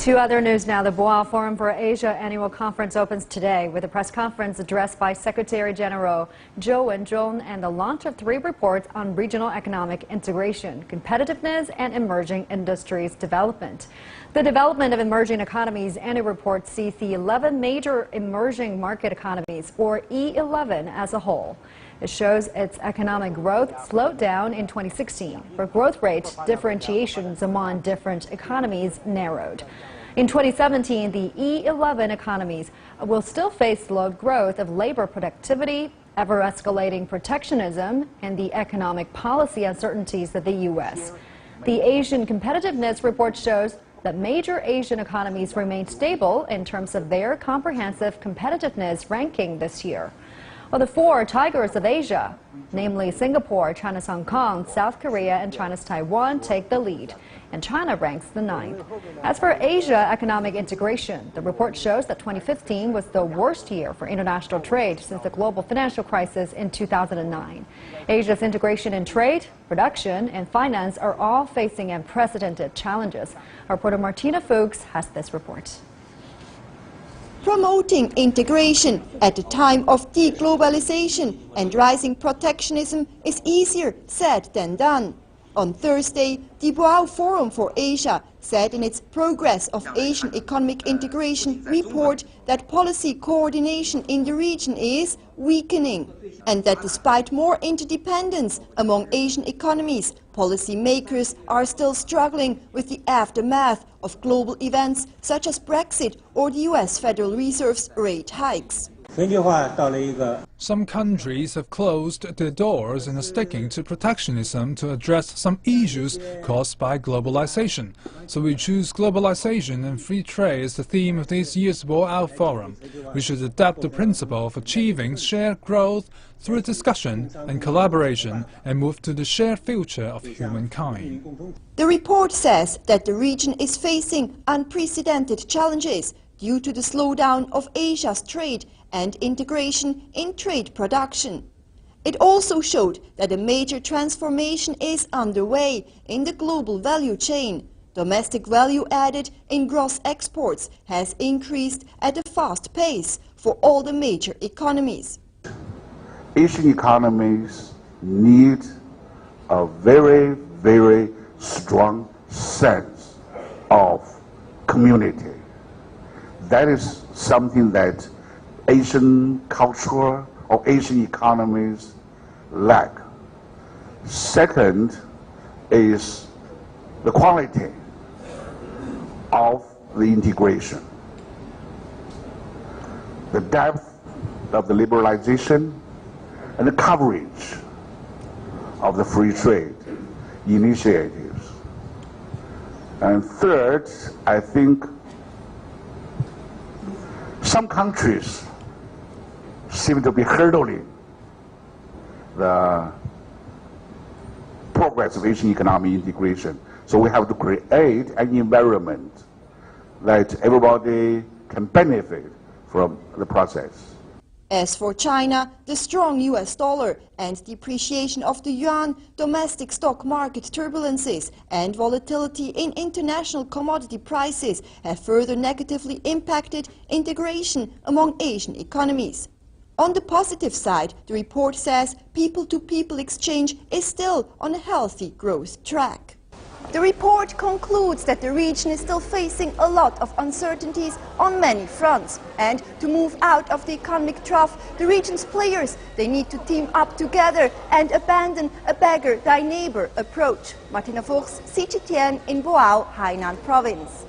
To other news now, the Boao Forum for Asia annual conference opens today with a press conference addressed by Secretary-General Zhou Wenzhong and the launch of 3 reports on regional economic integration, competitiveness, and emerging industries development. The Development of Emerging Economies annual report sees the 11 major emerging market economies, or E11, as a whole. It shows its economic growth slowed down in 2016, but growth rate differentiations among different economies narrowed. In 2017, the E11 economies will still face slowed growth of labor productivity, ever-escalating protectionism, and the economic policy uncertainties of the U.S. The Asian Competitiveness Report shows that major Asian economies remain stable in terms of their comprehensive competitiveness ranking this year. Well, the 4 tigers of Asia, namely Singapore, China's Hong Kong, South Korea, and China's Taiwan, take the lead, and China ranks the 9th. As for Asia economic integration, the report shows that 2015 was the worst year for international trade since the global financial crisis in 2009. Asia's integration in trade, production, and finance are all facing unprecedented challenges. Our reporter Martina Fuchs has this report. Promoting integration at a time of deglobalization and rising protectionism is easier said than done. On Thursday, the Boao Forum for Asia said in its Progress of Asian Economic Integration report that policy coordination in the region is weakening, and that despite more interdependence among Asian economies, policy makers are still struggling with the aftermath of global events such as Brexit or the US Federal Reserve's rate hikes. Some countries have closed their doors and are sticking to protectionism to address some issues caused by globalization. So we choose globalization and free trade as the theme of this year's Boao Forum. We should adapt the principle of achieving shared growth through discussion and collaboration and move to the shared future of humankind. The report says that the region is facing unprecedented challenges due to the slowdown of Asia's trade and integration in trade production. It also showed that a major transformation is underway in the global value chain. Domestic value added in gross exports has increased at a fast pace for all the major economies. Asian economies need a very, very strong sense of community. That is something that Asian culture or Asian economies lack. Second is the quality of the integration, the depth of the liberalization, and the coverage of the free trade initiatives. And third, I think some countries seem to be hurdling the progress of Asian economic integration. So we have to create an environment that everybody can benefit from the process. As for China, the strong US dollar and depreciation of the yuan, domestic stock market turbulences and volatility in international commodity prices have further negatively impacted integration among Asian economies. On the positive side, the report says people-to-people exchange is still on a healthy growth track. The report concludes that the region is still facing a lot of uncertainties on many fronts, and to move out of the economic trough, the region's players, they need to team up together and abandon a beggar-thy-neighbor approach. Martina Fuchs, CGTN in Boao, Hainan Province.